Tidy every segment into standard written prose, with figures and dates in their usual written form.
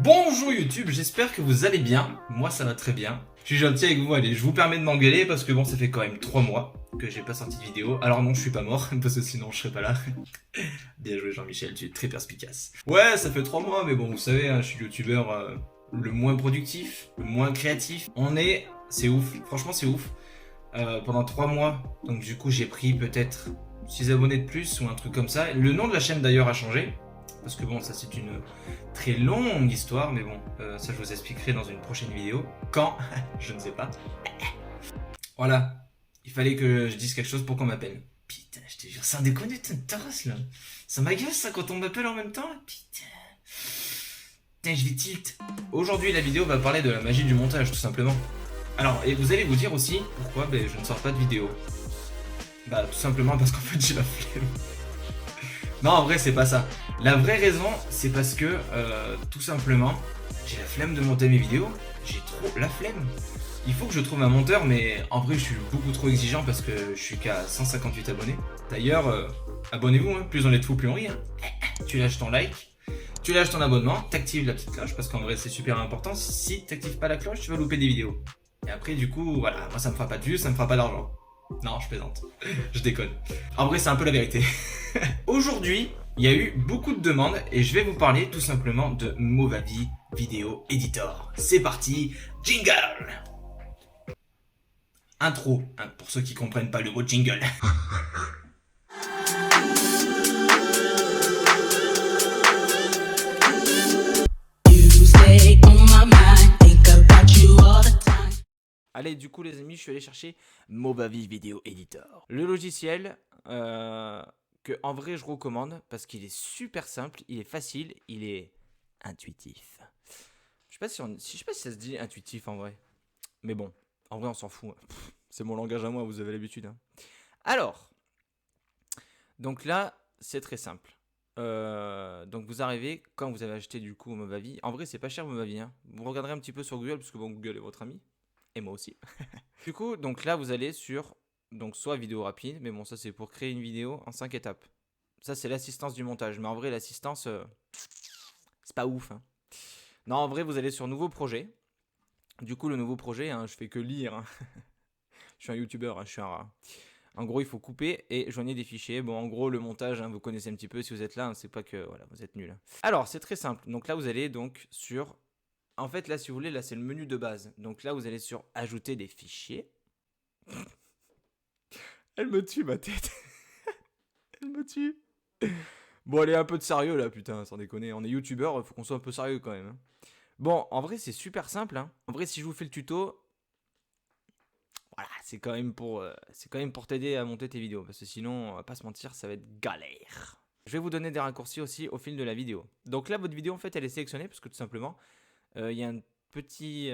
Bonjour YouTube, j'espère que vous allez bien. Moi ça va très bien. Je suis gentil avec vous, allez, je vous permets de m'engueuler parce que bon, ça fait quand même 3 mois que j'ai pas sorti de vidéo. Alors non, je suis pas mort, parce que sinon je serais pas là. Bien joué Jean-Michel, tu es très perspicace. Ouais, ça fait 3 mois, mais bon, vous savez, hein, je suis youtubeur le moins productif, le moins créatif. C'est ouf, franchement c'est ouf. Pendant 3 mois, donc du coup j'ai pris peut-être 6 abonnés de plus ou un truc comme ça. Le nom de la chaîne d'ailleurs a changé. Parce que bon, ça c'est une très longue histoire, mais bon, ça je vous expliquerai dans une prochaine vidéo. Quand je ne sais pas. Voilà, il fallait que je dise quelque chose pour qu'on m'appelle. Putain, je te jure, sans déconner, t'es une tasse là. Ça m'agace ça quand on m'appelle en même temps. Putain. Putain, je vais tilt. Aujourd'hui, la vidéo va parler de la magie du montage, tout simplement. Alors, et vous allez vous dire aussi pourquoi je ne sors pas de vidéo. Bah, tout simplement parce qu'en fait, j'ai la flemme. Non, en vrai, c'est pas ça. La vraie raison, c'est parce que, tout simplement, j'ai la flemme de monter mes vidéos. J'ai trop la flemme. Il faut que je trouve un monteur, mais en vrai, je suis beaucoup trop exigeant parce que je suis qu'à 158 abonnés. D'ailleurs, abonnez-vous, hein. Plus on est de fous, plus on rit. Hein. Tu lâches ton like, tu lâches ton abonnement, t'actives la petite cloche parce qu'en vrai, c'est super important. Si t'actives pas la cloche, tu vas louper des vidéos. Et après, du coup, voilà, moi, ça me fera pas de vues, ça me fera pas d'argent. Non, je plaisante. Je déconne. En vrai, c'est un peu la vérité. Aujourd'hui, il y a eu beaucoup de demandes et je vais vous parler tout simplement de Movavi Video Editor. C'est parti, jingle! Intro, hein, pour ceux qui comprennent pas le mot jingle. Allez, du coup les amis, je suis allé chercher Movavi Video Editor. Le logiciel que en vrai je recommande parce qu'il est super simple, il est facile, il est intuitif. Je sais pas si ça se dit intuitif en vrai. Mais bon, en vrai on s'en fout. C'est mon langage à moi, vous avez l'habitude. Hein. Alors, donc là, c'est très simple. Donc vous arrivez, quand vous avez acheté du coup Movavi, en vrai c'est pas cher Movavi. Hein. Vous regarderez un petit peu sur Google, parce que bon, Google est votre ami. Et moi aussi. Du coup, donc là, vous allez sur donc soit vidéo rapide, mais bon, ça c'est pour créer une vidéo en 5 étapes. Ça, c'est l'assistance du montage. Mais en vrai, l'assistance, c'est pas ouf. Hein. Non, en vrai, vous allez sur nouveau projet. Du coup, le nouveau projet, hein, je fais que lire. Hein. Je suis un youtubeur, hein, je suis un rat. En gros, il faut couper et joindre des fichiers. Bon, en gros, le montage, hein, vous connaissez un petit peu. Si vous êtes là, hein, c'est pas que voilà, vous êtes nul. Hein. Alors, c'est très simple. Donc là, vous allez donc sur. En fait, là, si vous voulez, là, c'est le menu de base. Donc là, vous allez sur ajouter des fichiers. Elle me tue, ma tête. Elle me tue. Bon, allez, un peu de sérieux là, putain, sans déconner. On est youtubeur, faut qu'on soit un peu sérieux quand même. Hein. Bon, en vrai, c'est super simple. Hein. En vrai, si je vous fais le tuto, voilà, c'est quand même pour t'aider à monter tes vidéos. Parce que sinon, on va pas se mentir, ça va être galère. Je vais vous donner des raccourcis aussi au fil de la vidéo. Donc là, votre vidéo, en fait, elle est sélectionnée parce que tout simplement, il y a un petit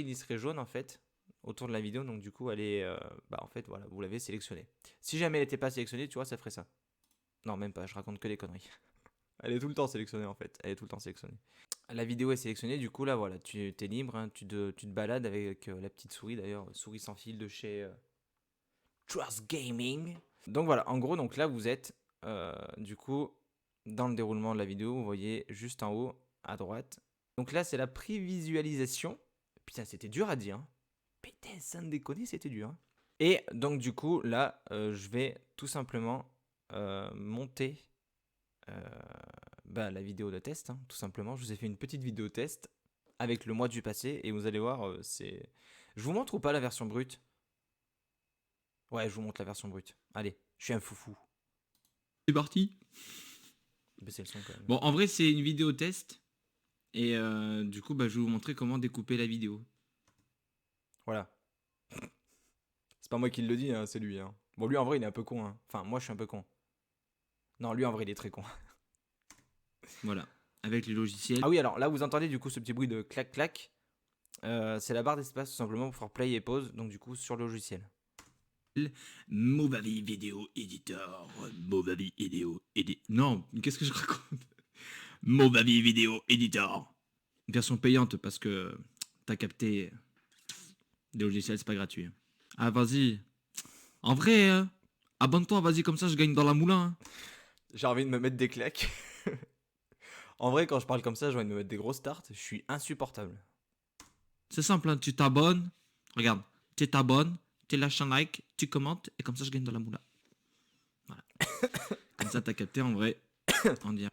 liseré jaune, en fait, autour de la vidéo. Donc du coup, elle est, en fait, voilà, vous l'avez sélectionnée. Si jamais elle n'était pas sélectionnée, tu vois, ça ferait ça. Non, même pas, je raconte que des conneries. Elle est tout le temps sélectionnée, en fait. Elle est tout le temps sélectionnée. La vidéo est sélectionnée, du coup, là, voilà, tu es libre. Hein, tu te balades avec la petite souris, d'ailleurs, souris sans fil de chez Trust Gaming. Donc voilà, en gros, donc là, vous êtes, du coup, dans le déroulement de la vidéo, vous voyez juste en haut, à droite. Donc là, c'est la prévisualisation. Putain, c'était dur à dire. Hein. Putain, sans déconner, c'était dur. Hein. Et donc, du coup, là, je vais tout simplement monter la vidéo de test. Hein, tout simplement, je vous ai fait une petite vidéo test avec le mois du passé. Et vous allez voir, c'est... Je vous montre ou pas la version brute? Ouais, je vous montre la version brute. Allez, je suis un foufou. C'est parti. Baissez le son quand même. Bon, en vrai, c'est une vidéo test. Et du coup, je vais vous montrer comment découper la vidéo. Voilà. C'est pas moi qui le dis, hein, c'est lui. Hein. Bon, lui en vrai, il est un peu con. Hein. Enfin, moi, je suis un peu con. Non, lui en vrai, il est très con. Voilà, avec les logiciels. Ah oui, alors là, vous entendez du coup ce petit bruit de clac-clac. C'est la barre d'espace tout simplement pour faire play et pause. Donc, du coup, sur le logiciel. Movavi Video Editor. Movavi Video Editor. Non, qu'est-ce que je raconte? Movavi Video Editor. Version payante parce que t'as capté. Les logiciels, c'est pas gratuit. Ah, vas-y. En vrai, abonne-toi, vas-y, comme ça je gagne dans la moulin. Hein. J'ai envie de me mettre des claques. En vrai, quand je parle comme ça, j'ai envie de me mettre des grosses tartes. Je suis insupportable. C'est simple, hein, tu t'abonnes. Regarde, tu t'abonnes, tu lâches un like, tu commentes, et comme ça, je gagne de la moula. Voilà. Comme ça, t'as capté en vrai. On dirait.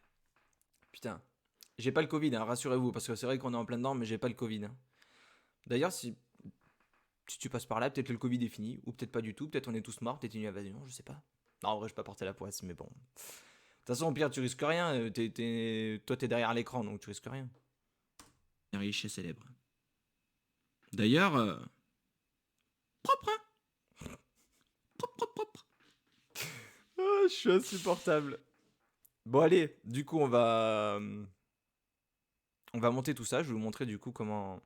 Putain. J'ai pas le Covid, hein, rassurez-vous, parce que c'est vrai qu'on est en plein dedans, mais j'ai pas le Covid. Hein. D'ailleurs, si tu passes par là, peut-être que le Covid est fini, ou peut-être pas du tout, peut-être on est tous morts, peut-être une invasion, je sais pas. Non, en vrai, je vais pas porter la poisse, mais bon. De toute façon, au pire, tu risques rien. Toi, t'es derrière l'écran, donc tu risques rien. Riche et célèbre. D'ailleurs, propre, hein. Propre. Ah, je suis insupportable. Bon, allez, du coup, on va monter tout ça. Je vais vous montrer du coup comment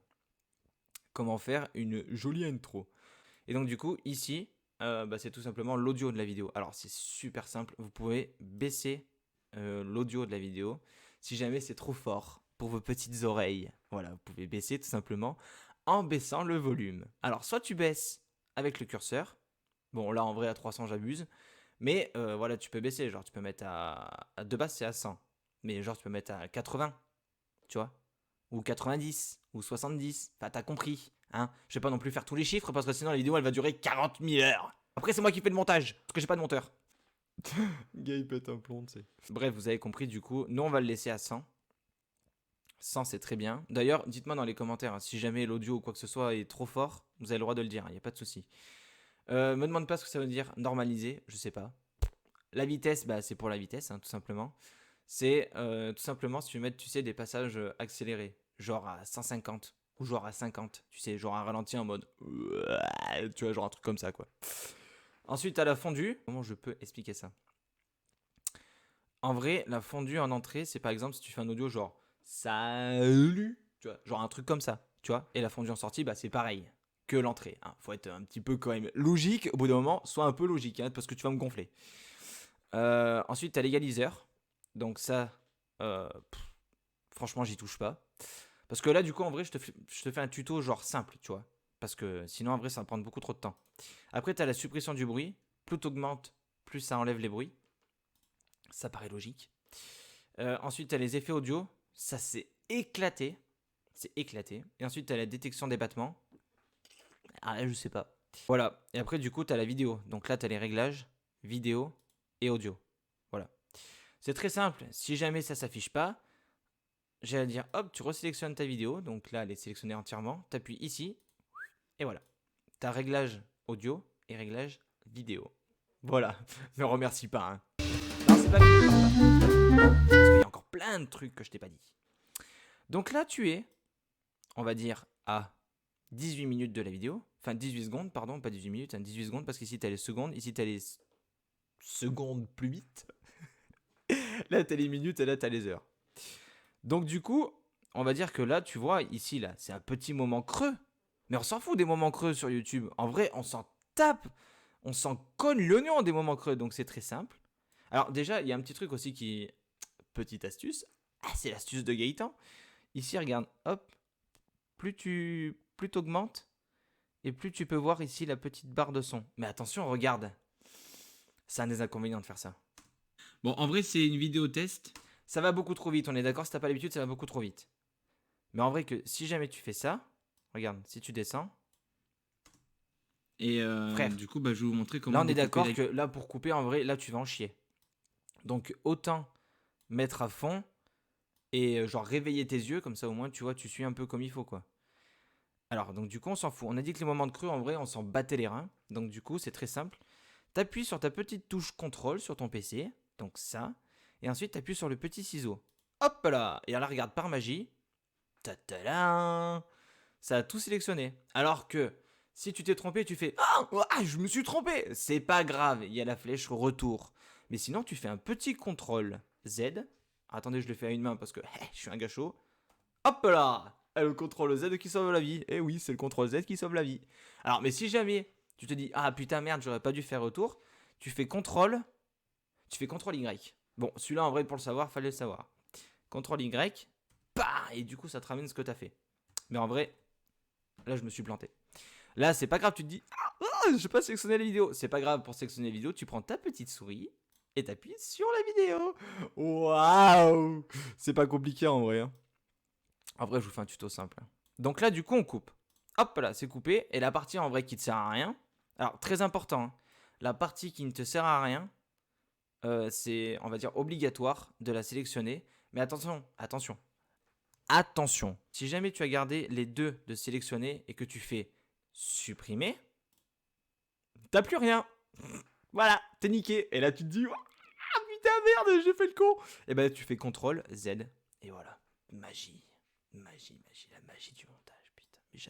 faire une jolie intro. Et donc, du coup, ici, c'est tout simplement l'audio de la vidéo. Alors, c'est super simple. Vous pouvez baisser l'audio de la vidéo si jamais c'est trop fort pour vos petites oreilles. Voilà, vous pouvez baisser tout simplement en baissant le volume. Alors, soit tu baisses avec le curseur. Bon, là, en vrai, à 300, j'abuse. Mais voilà, tu peux baisser. Genre, tu peux mettre de base, c'est à 100. Mais genre, tu peux mettre à 80, tu vois. Ou 90, ou 70. Enfin, t'as compris. Hein, je vais pas non plus faire tous les chiffres parce que sinon la vidéo elle va durer 40 000 heures. Après, c'est moi qui fais le montage parce que j'ai pas de monteur. Gars, il pète un plomb, tu sais. Bref, vous avez compris du coup. Nous, on va le laisser à 100. 100, c'est très bien. D'ailleurs, dites-moi dans les commentaires hein, si jamais l'audio ou quoi que ce soit est trop fort. Vous avez le droit de le dire, il n'y a pas de souci. Me demande pas ce que ça veut dire normaliser, je sais pas. La vitesse, c'est pour la vitesse, hein, tout simplement. C'est tout simplement si tu veux mettre, tu sais, des passages accélérés, genre à 150 ou genre à 50, tu sais, genre un ralenti en mode, tu vois, genre un truc comme ça, quoi. Ensuite, à la fondue, comment je peux expliquer ça? En vrai, la fondue en entrée, c'est par exemple si tu fais un audio genre salut, tu vois, genre un truc comme ça, tu vois, et la fondue en sortie, c'est pareil que l'entrée. Hein. Faut être un petit peu quand même logique, au bout d'un moment, sois un peu logique, hein, parce que tu vas me gonfler. Ensuite, tu as l'égaliseur. Donc ça, franchement, j'y touche pas. Parce que là, du coup, en vrai, je te fais un tuto genre simple, tu vois. Parce que sinon, en vrai, ça va prendre beaucoup trop de temps. Après, tu as la suppression du bruit. Plus tu augmentes, plus ça enlève les bruits. Ça paraît logique. Ensuite, tu as les effets audio. Ça, c'est éclaté. C'est éclaté. Et ensuite, tu as la détection des battements. Ah là, je sais pas. Voilà. Et après, du coup, tu as la vidéo. Donc là, tu as les réglages vidéo et audio. Voilà. C'est très simple. Si jamais ça s'affiche pas, j'allais dire hop, tu resélectionnes ta vidéo. Donc là, elle est sélectionnée entièrement. Tu appuies ici et voilà. Tu as réglage audio et réglage vidéo. Voilà. Me remercie pas. Hein. Non, c'est pas grave. Parce qu'il y a encore plein de trucs que je t'ai pas dit. Donc là, tu es, on va dire, à 18 minutes de la vidéo. Enfin, 18 secondes, pardon, pas 18 minutes, hein, 18 secondes parce qu'ici, tu as les secondes. Ici, tu as les secondes plus vite. Là, tu as les minutes et là, tu as les heures. Donc du coup, on va dire que là, tu vois, ici, là, c'est un petit moment creux. Mais on s'en fout des moments creux sur YouTube. En vrai, on s'en tape. On s'en cogne l'oignon des moments creux. Donc c'est très simple. Alors déjà, il y a un petit truc aussi qui... Petite astuce. Ah, c'est l'astuce de Gaëtan. Ici, regarde, hop. Plus t'augmentes et plus tu peux voir ici la petite barre de son. Mais attention, regarde. Ça a des inconvénients de faire ça. Bon, en vrai, c'est une vidéo test. Ça va beaucoup trop vite, on est d'accord, si t'as pas l'habitude, ça va beaucoup trop vite. Mais en vrai que si jamais tu fais ça, regarde, si tu descends, Et frère, du coup, je vais vous montrer comment là on est découper d'accord la... que là pour couper, en vrai, là tu vas en chier. Donc autant mettre à fond et genre réveiller tes yeux, comme ça au moins tu vois, tu suis un peu comme il faut quoi. Alors donc du coup on s'en fout, on a dit que les moments de creux en vrai on s'en battait les reins, donc du coup c'est très simple. T'appuies sur ta petite touche contrôle sur ton PC, donc ça, et ensuite t'appuies sur le petit ciseau. Hop là. Et là regarde par magie, ta-ta-da, ça a tout sélectionné. Alors que si tu t'es trompé, tu fais ah, je me suis trompé. C'est pas grave, il y a la flèche retour. Mais sinon, tu fais un petit contrôle Z. Attendez, je le fais à une main parce que je suis un gâchot. Hop là, le contrôle Z qui sauve la vie. Eh oui, c'est le contrôle Z qui sauve la vie. Alors, mais si jamais tu te dis ah putain merde, j'aurais pas dû faire retour, tu fais contrôle Y. Bon, celui-là en vrai pour le savoir, fallait le savoir. Contrôle Y, bah, et du coup ça te ramène ce que t'as fait. Mais en vrai, là je me suis planté. Là c'est pas grave, tu te dis je vais pas sélectionner les vidéos. C'est pas grave, pour sélectionner les vidéos, tu prends ta petite souris, et t'appuies sur la vidéo. Waouh! C'est pas compliqué en vrai, hein. Après, je vous fais un tuto simple. Donc là, du coup, on coupe. Hop là, c'est coupé. Et la partie en vrai qui te sert à rien. Alors, très important, hein, la partie qui ne te sert à rien, c'est, on va dire, obligatoire de la sélectionner. Mais attention, attention, attention. Si jamais tu as gardé les deux de sélectionner et que tu fais supprimer, t'as plus rien. Voilà, t'es niqué. Et là, tu te dis, ah putain, merde, j'ai fait le con. Et ben, tu fais CTRL Z. Et voilà, magie. Magie, magie, la magie du montage, putain. Mais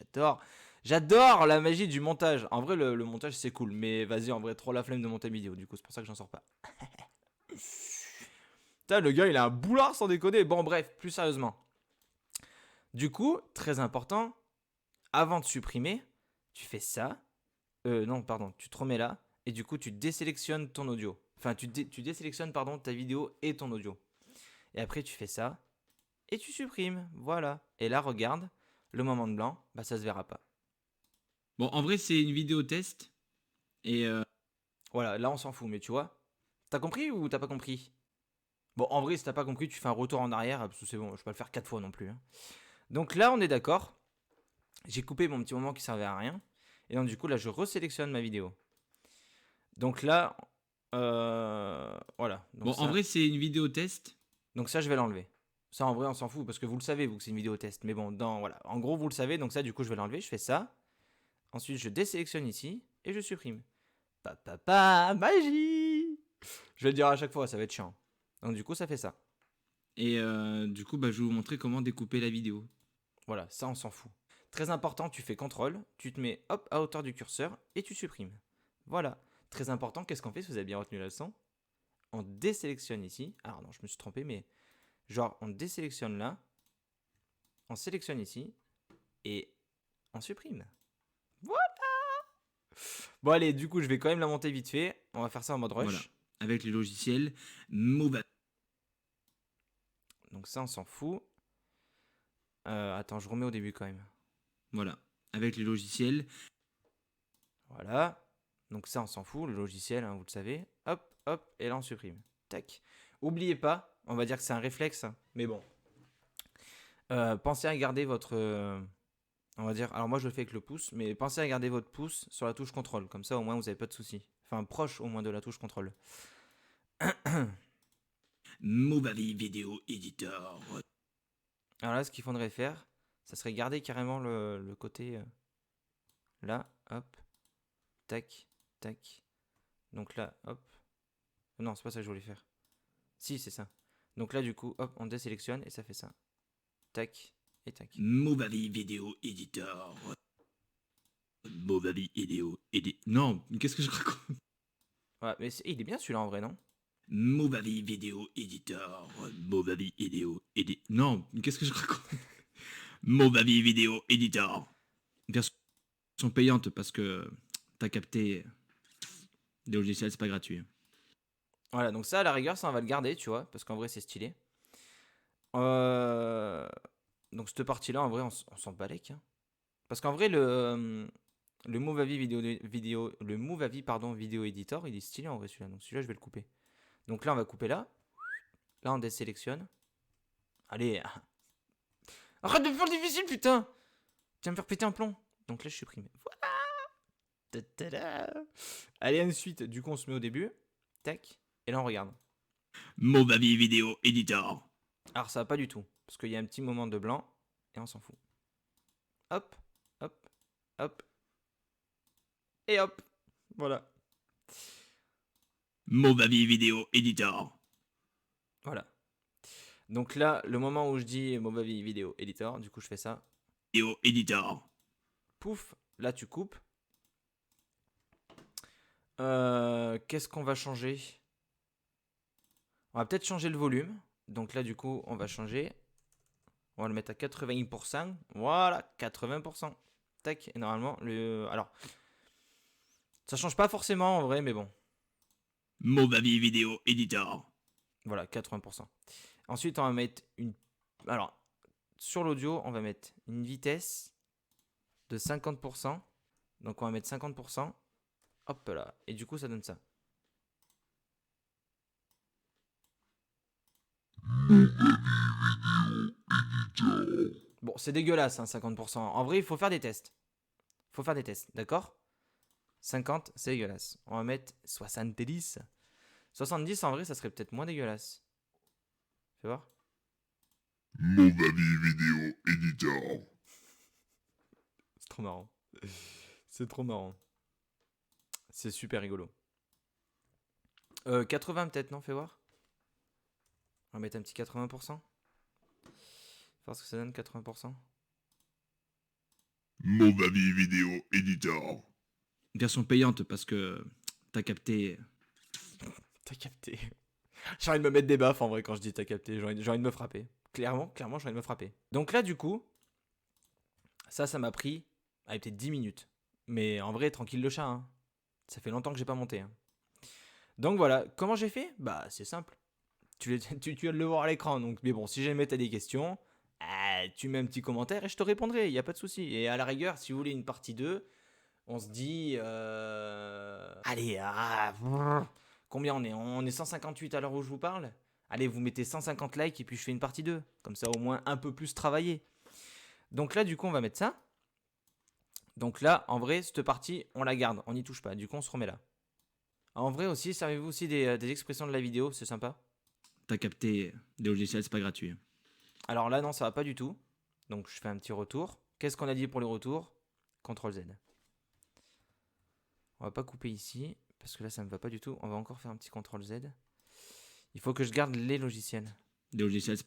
j'adore la magie du montage. En vrai, le montage, c'est cool. Mais vas-y, en vrai, trop la flemme de monter vidéo. Du coup, c'est pour ça que j'en sors pas. Putain, le gars, il a un boulard sans déconner. Bon, bref, plus sérieusement. Du coup, très important, avant de supprimer, tu fais ça. Non, pardon, tu te remets là. Et du coup, tu désélectionnes ton audio. Enfin, tu désélectionnes, pardon, ta vidéo et ton audio. Et après, tu fais ça. Et tu supprimes. Voilà. Et là, regarde, le moment de blanc, bah ça se verra pas. Bon, en vrai, c'est une vidéo test. Et Voilà, là, on s'en fout. Mais tu vois, t'as compris ou t'as pas compris? Bon, en vrai, si t'as pas compris, tu fais un retour en arrière. Parce que c'est bon, je vais pas le faire 4 fois non plus, hein. Donc là, on est d'accord. J'ai coupé mon petit moment qui servait à rien. Et donc, du coup, là, je resélectionne ma vidéo. Donc là, voilà. bon, en vrai, c'est une vidéo test. Donc ça, je vais l'enlever. Ça, en vrai, on s'en fout parce que vous le savez, vous, que c'est une vidéo test. Mais bon, voilà. En gros, vous le savez. Donc ça, du coup, je vais l'enlever. Je fais ça. Ensuite, je désélectionne ici et je supprime. Magie! Je vais le dire à chaque fois, ça va être chiant. Donc du coup, ça fait ça. Et du coup, bah, je vais vous montrer comment découper la vidéo. Voilà, ça, on s'en fout. Très important, tu fais CTRL, tu te mets hop à hauteur du curseur et tu supprimes. Voilà. Très important, qu'est-ce qu'on fait si vous avez bien retenu la leçon? On désélectionne ici. Alors non, je me suis trompé, mais genre, on désélectionne là, on sélectionne ici et on supprime. Voilà. Bon, allez, du coup, je vais quand même la monter vite fait. On va faire ça en mode rush. Voilà. Avec le logiciel Movavi. Donc ça, on s'en fout. Attends, je remets au début quand même. Voilà. Avec le logiciel. Voilà. Donc ça, on s'en fout, le logiciel, hein, vous le savez. Hop, hop, et là, on supprime. Tac. Oubliez pas, on va dire que c'est un réflexe, hein, mais bon. Pensez à garder votre... on va dire... Alors moi, je le fais avec le pouce, mais pensez à garder votre pouce sur la touche contrôle. Comme ça, au moins, vous n'avez pas de soucis. Enfin, proche au moins de la touche contrôle. Movavi Video Editor. Alors là, ce qu'il faudrait faire, ça serait garder carrément le côté... là, hop. Tac, tac. Donc là, hop. Non, c'est pas ça que je voulais faire. Si, c'est ça. Donc là, du coup, hop, on désélectionne et ça fait ça. Tac et tac. Movavi Video Editor. Movavi Video Editor. Non, qu'est-ce que je raconte? Ouais, mais il est bien celui-là en vrai, non? Movavi Video Editor. Movavi Video Editor. Non, qu'est-ce que je raconte? Movavi Video Editor. Version payante parce que t'as capté. Des logiciels, c'est pas gratuit. Voilà, donc ça, à la rigueur, ça, on va le garder, tu vois, parce qu'en vrai, c'est stylé. Donc cette partie-là, en vrai, on s'en balèque, hein. Parce qu'en vrai, le Movavi le Movavi, pardon, Video Editor, il est stylé en vrai celui-là. Donc celui-là, je vais le couper. Donc là, on va couper là. Là, on désélectionne. Allez. Arrête de me faire le difficile, putain! Tu vas me faire péter un plomb. Donc là, je supprime. Voilà. Ta-ta-da. Allez, ensuite, du coup, on se met au début. Tac. Et là, on regarde. Movavi Video Editor. Alors, ça va pas du tout. Parce qu'il y a un petit moment de blanc. Et on s'en fout. Hop. Hop. Hop. Et hop. Voilà. Movavi Video Editor. Voilà. Donc là, le moment où je dis Movavi Video Editor, du coup, je fais ça. Video Editor. Pouf. Là, tu coupes. Qu'est-ce qu'on va changer? On va peut-être changer le volume. Donc là, du coup, on va changer. On va le mettre à 80%. Voilà, 80%. Tac. Et normalement, alors, ça change pas forcément en vrai, mais bon. Movavi Video Editor. Voilà, 80%. Ensuite, on va mettre une... Alors, sur l'audio, on va mettre une vitesse de 50%. Donc, on va mettre 50%. Hop là. Et du coup, ça donne ça. Bon, c'est dégueulasse, hein, 50%. En vrai, il faut faire des tests. Faut faire des tests, d'accord? 50, c'est dégueulasse. On va mettre 70. 70, en vrai, ça serait peut-être moins dégueulasse. Fais voir. Movavi Video Editor. C'est trop marrant. C'est trop marrant. C'est super rigolo. 80 peut-être, non? Fais voir. On va mettre un petit 80%. Voir ce que ça donne, 80%. Movavi Video Editor. Version payante parce que t'as capté. T'as capté. J'ai envie de me mettre des baffes en vrai quand je dis t'as capté. J'ai envie de me frapper. Clairement, j'ai envie de me frapper. Donc là, du coup, ça m'a pris peut-être 10 minutes. Mais en vrai, tranquille le chat. Hein. Ça fait longtemps que j'ai pas monté. Hein. Donc voilà, comment j'ai fait? Bah, c'est simple. Tu viens de le voir à l'écran. Donc, mais bon, si jamais t'as des questions, tu mets un petit commentaire et je te répondrai. Il n'y a pas de souci. Et à la rigueur, si vous voulez une partie 2, on se dit. Allez, combien on est? On est 158 à l'heure où je vous parle. Allez, vous mettez 150 likes et puis je fais une partie 2. Comme ça, au moins un peu plus travaillé. Donc là, du coup, on va mettre ça. Donc là, en vrai, cette partie, on la garde. On n'y touche pas. Du coup, on se remet là. En vrai aussi, servez-vous aussi des expressions de la vidéo. C'est sympa. T'as capté. Des logiciels, c'est pas gratuit. Alors là, non, ça va pas du tout. Donc, je fais un petit retour. Qu'est-ce qu'on a dit pour les retours? CTRL Z. On va pas couper ici. Parce que là, ça me va pas du tout. On va encore faire un petit CTRL Z. Il faut que je garde les logiciels. Des logiciels.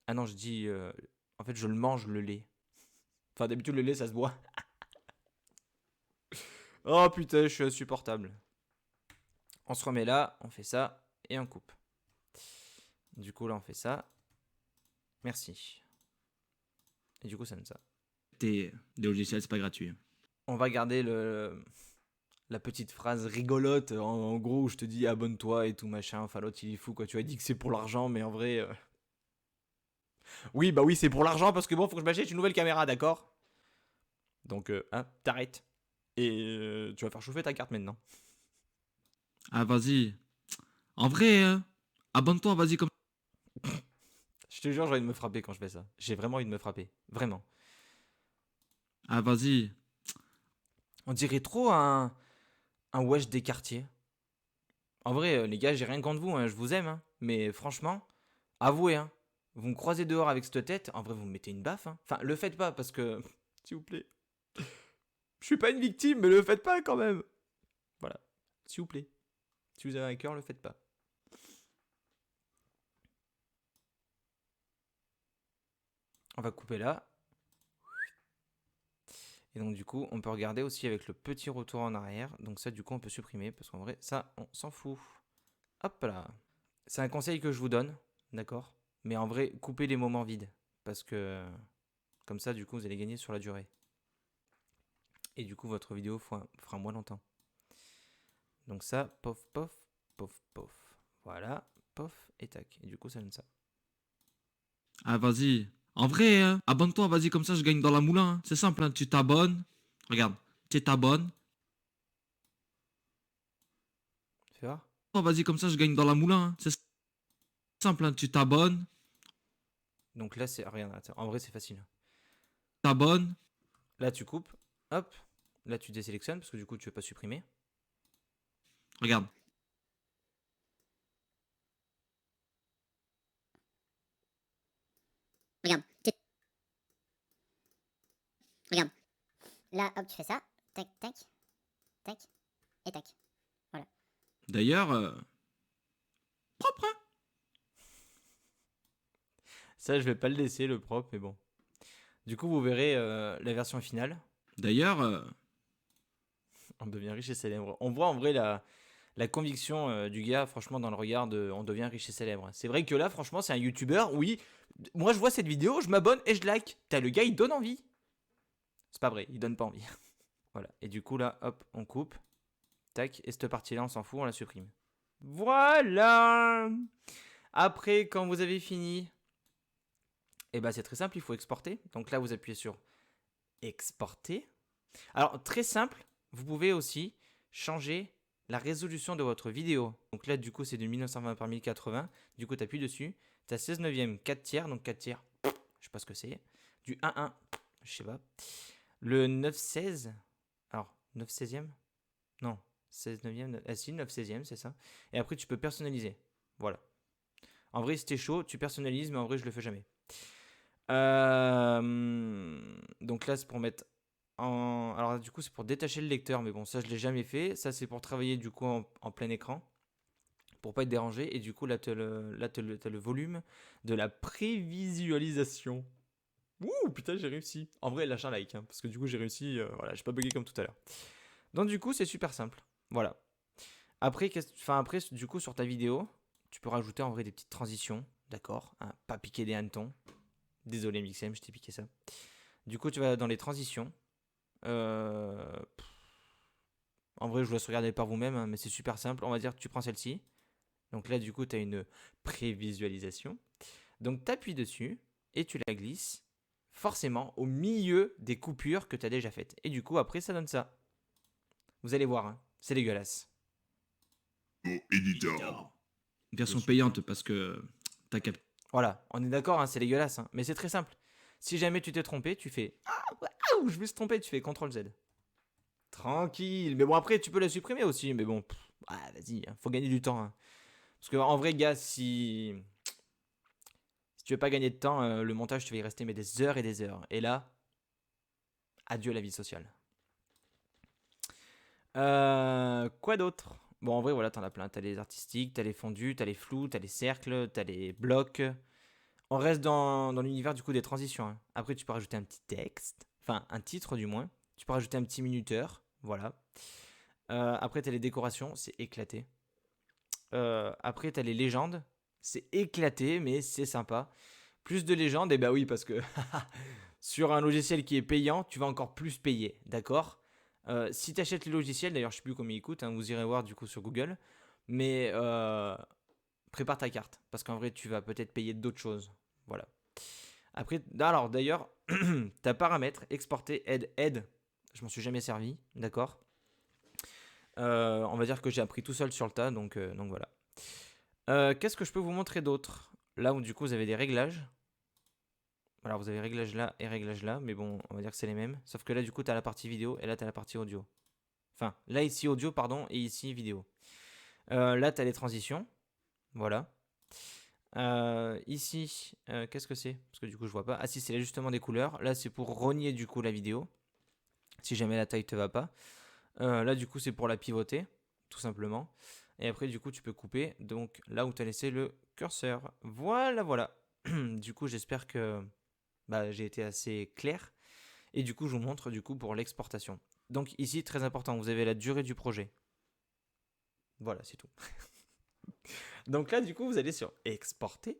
Ah non, je dis... en fait, je le mange, le lait. Enfin, d'habitude, le lait, ça se boit. Oh putain, je suis insupportable. On se remet là, on fait ça, et on coupe. Du coup, là, on fait ça. Merci. Et du coup, ça donne ça. Des logiciels, c'est pas gratuit. On va garder la petite phrase rigolote, en gros, où je te dis abonne-toi et tout machin. Enfin, l'autre, il est fou, quoi. Tu as dit que c'est pour l'argent, mais en vrai... Oui, bah oui, c'est pour l'argent, parce que bon, faut que je m'achète une nouvelle caméra, d'accord? Donc, t'arrêtes. Et tu vas faire chauffer ta carte maintenant. Ah, vas-y. En vrai, abonne-toi, vas-y comme. Je te jure, j'ai envie de me frapper quand je fais ça. J'ai vraiment envie de me frapper. Vraiment. Ah, vas-y. On dirait trop un wesh des quartiers. En vrai, les gars, j'ai rien contre vous, hein, je vous aime. Hein. Mais franchement, avouez, hein, vous me croisez dehors avec cette tête, en vrai, vous me mettez une baffe. Hein. Enfin, le faites pas parce que... S'il vous plaît. Je suis pas une victime, mais le faites pas quand même. Voilà. S'il vous plaît. Si vous avez un cœur, le faites pas. On va couper là. Et donc du coup, on peut regarder aussi avec le petit retour en arrière. Donc ça, du coup, on peut supprimer parce qu'en vrai, ça, on s'en fout. Hop là. C'est un conseil que je vous donne, d'accord? Mais en vrai, coupez les moments vides. Parce que comme ça, du coup, vous allez gagner sur la durée. Et du coup, votre vidéo fera moins longtemps. Donc ça, pof, pof, pof, pof. Voilà, pof, et tac. Et du coup, ça donne ça. Ah, vas-y. En vrai, abonne-toi, vas-y, comme ça je gagne dans la moulin. Hein. C'est simple, hein. Tu t'abonnes. Regarde, tu t'abonnes. Tu vois? Oh, vas-y, comme ça je gagne dans la moulin. Hein. C'est simple, hein. Tu t'abonnes. Donc là, c'est rien. Attends, en vrai, c'est facile. T'abonnes. Là, tu coupes. Hop. Là, tu désélectionnes parce que du coup, tu veux pas supprimer. Regarde. Regarde. Regarde. Là, hop, tu fais ça. Tac, tac. Tac. Et tac. Voilà. D'ailleurs, propre, hein. Ça, je vais pas le laisser, le propre, mais bon. Du coup, vous verrez la version finale. D'ailleurs, On devient riche et célèbre. On voit en vrai la conviction du gars, franchement, dans le regard de on devient riche et célèbre. C'est vrai que là, franchement, c'est un youtubeur. Oui, moi, je vois cette vidéo, je m'abonne et je like. T'as le gars, il donne envie. C'est pas vrai, il donne pas envie. Voilà. Et du coup, là, hop, on coupe. Tac. Et cette partie-là, on s'en fout, on la supprime. Voilà. Après, quand vous avez fini, et ben c'est très simple, il faut exporter. Donc là, vous appuyez sur exporter. Alors, très simple, vous pouvez aussi changer la résolution de votre vidéo. Donc là, du coup, c'est de 1920 par 1080. Du coup, tu appuies dessus, T'as 16 neuvième, 4 tiers, donc 4 tiers, je sais pas ce que c'est. Du 1-1, je sais pas. Le 9-16, alors 9 16e. Non, 16 neuvième, ah si, 9 16e, c'est ça. Et après, tu peux personnaliser. Voilà. En vrai, si t'es chaud, tu personnalises, mais en vrai, je le fais jamais. Donc là, c'est pour mettre en... Alors du coup, c'est pour détacher le lecteur, mais bon, ça, je l'ai jamais fait. Ça, c'est pour travailler du coup en plein écran, pour pas être dérangé. Et du coup, là, t'as le volume de la prévisualisation. Ouh, putain, j'ai réussi. En vrai, lâche un like, hein, parce que du coup, j'ai réussi. Voilà, j'ai pas bugué comme tout à l'heure. Donc du coup, c'est super simple. Voilà. Après, après, du coup, sur ta vidéo, tu peux rajouter en vrai des petites transitions, d'accord, hein, pas piquer des hannetons. Désolé Mixem, je t'ai piqué ça. Du coup, tu vas dans les transitions. En vrai, je vous laisse regarder par vous-même, hein, mais c'est super simple. On va dire que tu prends celle-ci. Donc là, du coup, tu as une prévisualisation. Donc, tu appuies dessus et tu la glisses forcément au milieu des coupures que tu as déjà faites. Et du coup, après, ça donne ça. Vous allez voir, hein, c'est dégueulasse. Editor. Version payante parce que t'as capté. Voilà, on est d'accord, hein, c'est dégueulasse, hein, mais c'est très simple. Si jamais tu t'es trompé, tu fais ah, je me suis trompé, tu fais CTRL-Z. Tranquille. Mais bon, après, tu peux la supprimer aussi. Mais bon, vas-y, hein, faut gagner du temps, hein. Parce que en vrai, gars, si tu veux pas gagner de temps, le montage, tu vas y rester mais des heures et des heures. Et là, adieu la vie sociale. Quoi d'autre? Bon, en vrai, voilà, t'en as plein. T'as les artistiques, t'as les fondus, t'as les flous, t'as les cercles, t'as les blocs. On reste dans l'univers du coup des transitions, hein. Après, tu peux rajouter un petit texte, enfin un titre du moins. Tu peux rajouter un petit minuteur, voilà. Après, t'as les décorations, c'est éclaté. Après, t'as les légendes, c'est éclaté, mais c'est sympa. Plus de légendes, et bah oui, parce que sur un logiciel qui est payant, tu vas encore plus payer, d'accord? Si tu achètes les logiciels, d'ailleurs, je sais plus combien ils coûtent, hein, vous irez voir du coup sur Google, mais prépare ta carte, parce qu'en vrai, tu vas peut-être payer d'autres choses. Voilà. Après, alors d'ailleurs, ta paramètre, exporter, aide, je m'en suis jamais servi, d'accord. On va dire que j'ai appris tout seul sur le tas, donc voilà. Qu'est-ce que je peux vous montrer d'autre? Là où du coup vous avez des réglages. Alors vous avez réglage là et réglage là, mais bon, on va dire que c'est les mêmes. Sauf que là du coup tu as la partie vidéo et là tu as la partie audio. Enfin, là ici audio, pardon, et ici vidéo. Là tu as les transitions, voilà. Ici, qu'est-ce que c'est? Parce que du coup je vois pas. Ah si, c'est l'ajustement des couleurs. Là c'est pour rogner du coup la vidéo, si jamais la taille te va pas. Là du coup c'est pour la pivoter, tout simplement. Et après du coup tu peux couper, donc là où tu as laissé le curseur. Voilà, voilà. Du coup j'espère que j'ai été assez clair. Et du coup je vous montre du coup pour l'exportation. Donc ici très important, vous avez la durée du projet. Voilà, c'est tout. Donc là du coup vous allez sur exporter.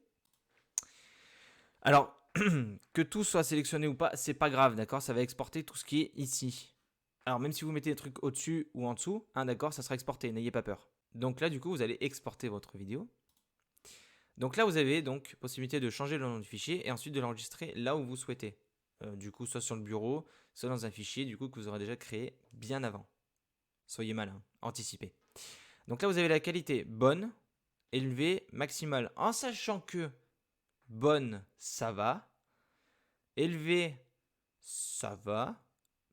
Alors que tout soit sélectionné ou pas, c'est pas grave, d'accord? Ça va exporter tout ce qui est ici. Alors même si vous mettez des trucs au-dessus ou en dessous, hein, d'accord, ça sera exporté, n'ayez pas peur. Donc là du coup vous allez exporter votre vidéo. Donc là vous avez donc possibilité de changer le nom du fichier et ensuite de l'enregistrer là où vous souhaitez. Du coup soit sur le bureau, soit dans un fichier du coup que vous aurez déjà créé bien avant. Soyez malin, anticipez. Donc là vous avez la qualité bonne, élevée, maximale, en sachant que bonne ça va, élevé ça va,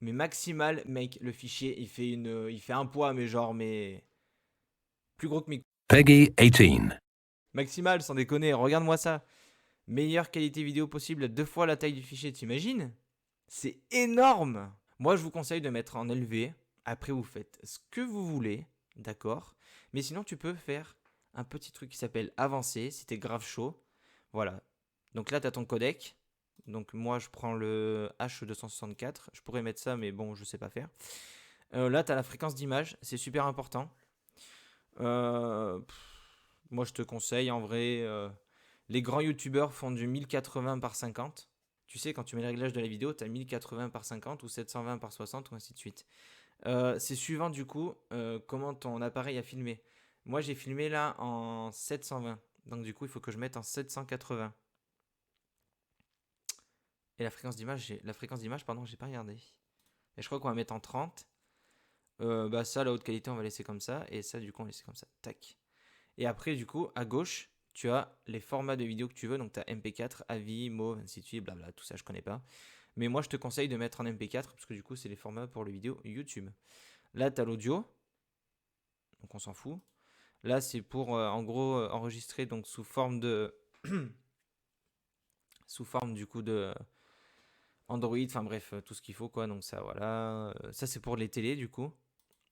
mais maximal, mec, le fichier il fait un poids mais plus gros que mes... Peggy 18. Maximal, sans déconner, regarde-moi ça. Meilleure qualité vidéo possible à 2 fois la taille du fichier, t'imagines? C'est énorme. Moi, je vous conseille de mettre en élevé. Après, vous faites ce que vous voulez, d'accord? Mais sinon, tu peux faire un petit truc qui s'appelle avancer, si t'es grave chaud. Voilà. Donc là, tu as ton codec. Donc moi, je prends le H264. Je pourrais mettre ça, mais bon, je sais pas faire. Là, tu as la fréquence d'image. C'est super important. Moi, je te conseille, en vrai, les grands youtubeurs font du 1080 par 50. Tu sais, quand tu mets le réglage de la vidéo, tu as 1080 par 50 ou 720 par 60 ou ainsi de suite. C'est suivant, du coup, comment ton appareil a filmé. Moi, j'ai filmé là en 720. Donc, du coup, il faut que je mette en 780. Et la fréquence d'image, pardon, j'ai pas regardé. Et je crois qu'on va mettre en 30. Ça, la haute qualité, on va laisser comme ça. Et ça, du coup, on va laisser comme ça. Tac. Et après, du coup, à gauche, tu as les formats de vidéos que tu veux. Donc, tu as MP4, AVI, MAV, ainsi de suite, blabla, tout ça, je connais pas. Mais moi, je te conseille de mettre en MP4 parce que du coup, c'est les formats pour les vidéos YouTube. Là, tu as l'audio. Donc, on s'en fout. Là, c'est pour, en gros, enregistrer donc sous forme de... sous forme, du coup, de... Android, enfin bref, tout ce qu'il faut, quoi. Donc, ça, voilà. Ça, c'est pour les télés, du coup.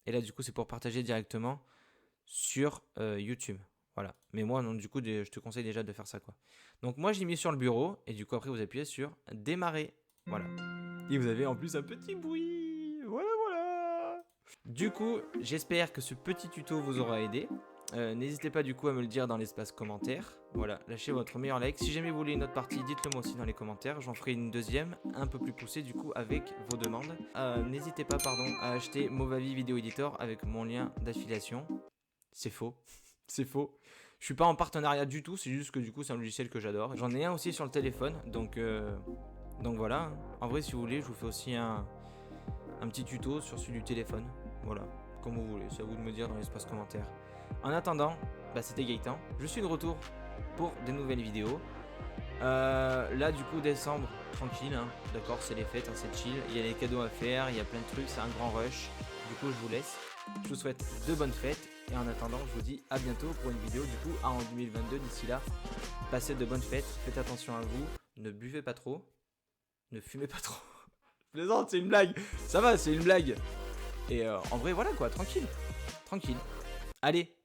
Et là, du coup, c'est pour partager directement sur YouTube. Voilà. Mais moi, non, du coup, je te conseille déjà de faire ça, quoi. Donc, moi, j'ai mis sur le bureau. Et du coup, après, vous appuyez sur démarrer. Voilà. Et vous avez en plus un petit bruit. Voilà, voilà. Du coup, j'espère que ce petit tuto vous aura aidé. N'hésitez pas du coup à me le dire dans l'espace commentaire. Voilà, lâchez votre meilleur like. Si jamais vous voulez une autre partie, dites-le moi aussi dans les commentaires. J'en ferai une deuxième, un peu plus poussée du coup avec vos demandes. N'hésitez pas à acheter Movavi Video Editor avec mon lien d'affiliation. C'est faux, c'est faux. Je suis pas en partenariat du tout, c'est juste que du coup c'est un logiciel que j'adore. J'en ai un aussi sur le téléphone, donc voilà. En vrai si vous voulez, je vous fais aussi un petit tuto sur celui du téléphone. Voilà, comme vous voulez, c'est à vous de me dire dans l'espace commentaire. En attendant, c'était Gaëtan. Je suis de retour pour des nouvelles vidéos. Là, du coup, décembre, tranquille, hein. D'accord, c'est les fêtes, hein, c'est chill. Il y a les cadeaux à faire, il y a plein de trucs, c'est un grand rush. Du coup, je vous laisse. Je vous souhaite de bonnes fêtes. Et en attendant, je vous dis à bientôt pour une vidéo, du coup, en 2022. D'ici là, passez de bonnes fêtes. Faites attention à vous. Ne buvez pas trop. Ne fumez pas trop. Je plaisante, c'est une blague. Ça va, c'est une blague. Et en vrai, voilà quoi, tranquille. Tranquille. Allez.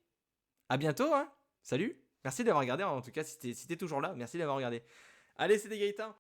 À bientôt, hein. Salut. Merci d'avoir regardé, en tout cas, si t'es toujours là, merci d'avoir regardé. Allez, c'était Gaëtan.